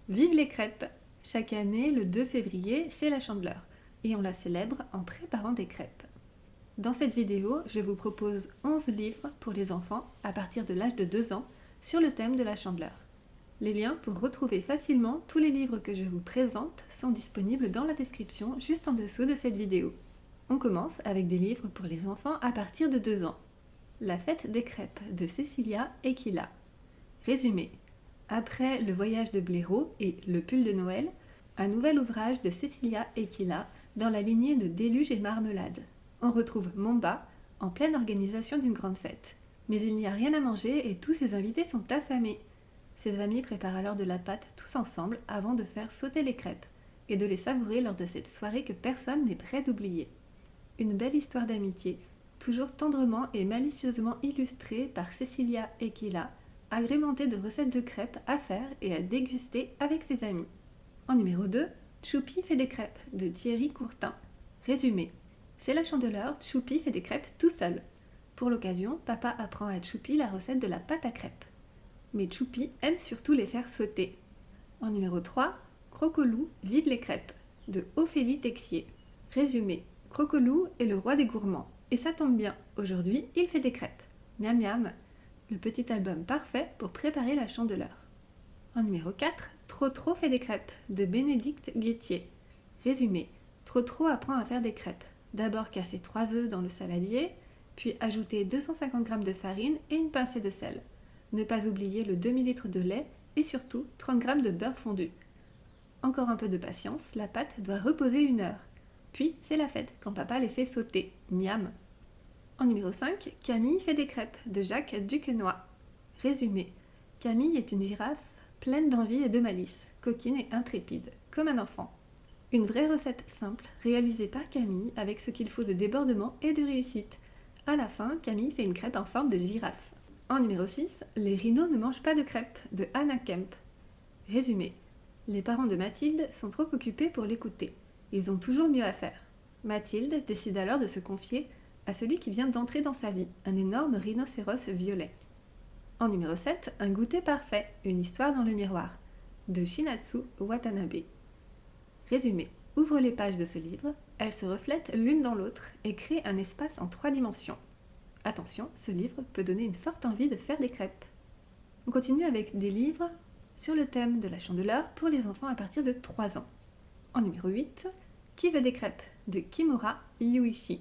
Vive les crêpes! Chaque année, le 2 février, c'est la Chandeleur et on la célèbre en préparant des crêpes. Dans cette vidéo, je vous propose 11 livres pour les enfants à partir de l'âge de 2 ans sur le thème de la Chandeleur. Les liens pour retrouver facilement tous les livres que je vous présente sont disponibles dans la description juste en dessous de cette vidéo. On commence avec des livres pour les enfants à partir de 2 ans. La fête des crêpes de Cecilia Equila. Résumé. Après Le voyage de Blaireau et Le pull de Noël, un nouvel ouvrage de Cecilia Equila dans la lignée de Déluge et Marmelade. On retrouve Momba en pleine organisation d'une grande fête. Mais il n'y a rien à manger et tous ses invités sont affamés. Ses amis préparent alors de la pâte tous ensemble avant de faire sauter les crêpes et de les savourer lors de cette soirée que personne n'est prêt d'oublier. Une belle histoire d'amitié, toujours tendrement et malicieusement illustrée par Cecilia Equila, agrémentée de recettes de crêpes à faire et à déguster avec ses amis. En numéro 2, Choupi fait des crêpes de Thierry Courtin. Résumé. C'est la Chandeleur, Choupi fait des crêpes tout seul. Pour l'occasion, papa apprend à Choupi la recette de la pâte à crêpes. Mais Choupi aime surtout les faire sauter. En numéro 3, Crocolou vive les crêpes de Ophélie Texier. Résumé. Crocolou est le roi des gourmands. Et ça tombe bien, aujourd'hui il fait des crêpes. Miam miam. Le petit album parfait pour préparer la Chandeleur. En numéro 4, Trotro fait des crêpes de Bénédicte Guettier. Résumé. Trotro apprend à faire des crêpes. D'abord casser 3 œufs dans le saladier, puis ajouter 250 g de farine et une pincée de sel. Ne pas oublier le demi-litre de lait et surtout 30 g de beurre fondu. Encore un peu de patience, la pâte doit reposer 1 heure. Puis c'est la fête quand papa les fait sauter. Miam. En numéro 5, Camille fait des crêpes de Jacques Duquesnoy. Résumé. Camille est une girafe pleine d'envie et de malice, coquine et intrépide, comme un enfant. Une vraie recette simple, réalisée par Camille avec ce qu'il faut de débordement et de réussite. À la fin, Camille fait une crêpe en forme de girafe. En numéro 6, Les rhinos ne mangent pas de crêpes de Anna Kemp. Résumé. Les parents de Mathilde sont trop occupés pour l'écouter. Ils ont toujours mieux à faire. Mathilde décide alors de se confier à celui qui vient d'entrer dans sa vie, un énorme rhinocéros violet. En numéro 7, Un goûter parfait, une histoire dans le miroir, de Shinatsu Watanabe. Résumé. Ouvre les pages de ce livre, elles se reflètent l'une dans l'autre et créent un espace en 3 dimensions. Attention, ce livre peut donner une forte envie de faire des crêpes. On continue avec des livres sur le thème de la Chandeleur pour les enfants à partir de 3 ans. En numéro 8, Qui veut des crêpes de Kimura Yuichi.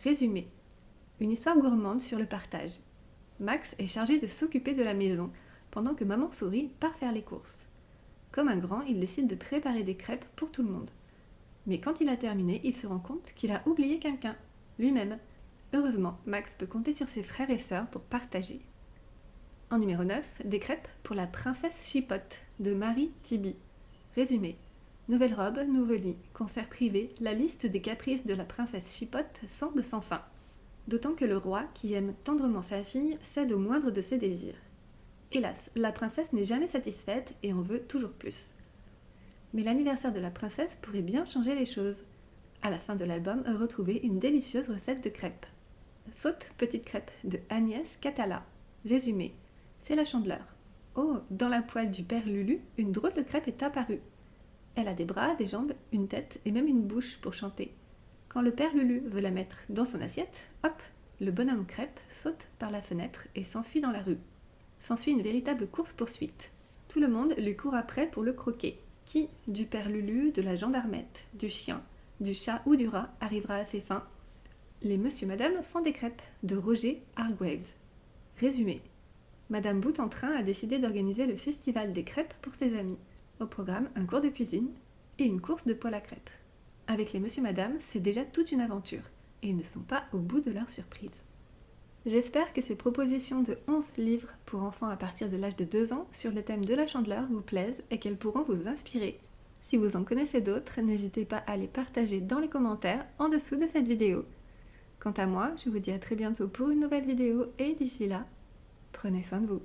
Résumé. Une histoire gourmande sur le partage. Max est chargé de s'occuper de la maison, pendant que maman souris part faire les courses. Comme un grand, il décide de préparer des crêpes pour tout le monde. Mais quand il a terminé, il se rend compte qu'il a oublié quelqu'un, lui-même. Heureusement, Max peut compter sur ses frères et sœurs pour partager. En numéro 9, des crêpes pour la princesse Chipote, de Marie Tiby. Résumé. Nouvelle robe, nouveau lit, concert privé, la liste des caprices de la princesse Chipote semble sans fin. D'autant que le roi, qui aime tendrement sa fille, cède au moindre de ses désirs. Hélas, la princesse n'est jamais satisfaite et en veut toujours plus. Mais l'anniversaire de la princesse pourrait bien changer les choses. À la fin de l'album, retrouvez une délicieuse recette de crêpes. Saute petite crêpe de Agnès Catala. Résumé. C'est la Chandeleur. Oh, dans la poêle du père Lulu, une drôle de crêpe est apparue. Elle a des bras, des jambes, une tête et même une bouche pour chanter. Quand le père Lulu veut la mettre dans son assiette, hop, le bonhomme crêpe saute par la fenêtre et s'enfuit dans la rue. S'ensuit une véritable course-poursuite. Tout le monde lui court après pour le croquer. Qui, du père Lulu, de la gendarmette, du chien, du chat ou du rat, arrivera à ses fins? Les monsieur-madame font des crêpes de Roger Hargreaves. Résumé. Madame Boute-en-Train a décidé d'organiser le festival des crêpes pour ses amis. Au programme, un cours de cuisine et une course de poêle à crêpes. Avec les monsieur-madame, c'est déjà toute une aventure et ils ne sont pas au bout de leur surprise. J'espère que ces propositions de 11 livres pour enfants à partir de l'âge de 2 ans sur le thème de la Chandeleur vous plaisent et qu'elles pourront vous inspirer. Si vous en connaissez d'autres, n'hésitez pas à les partager dans les commentaires en dessous de cette vidéo. Quant à moi, je vous dis à très bientôt pour une nouvelle vidéo et d'ici là, prenez soin de vous.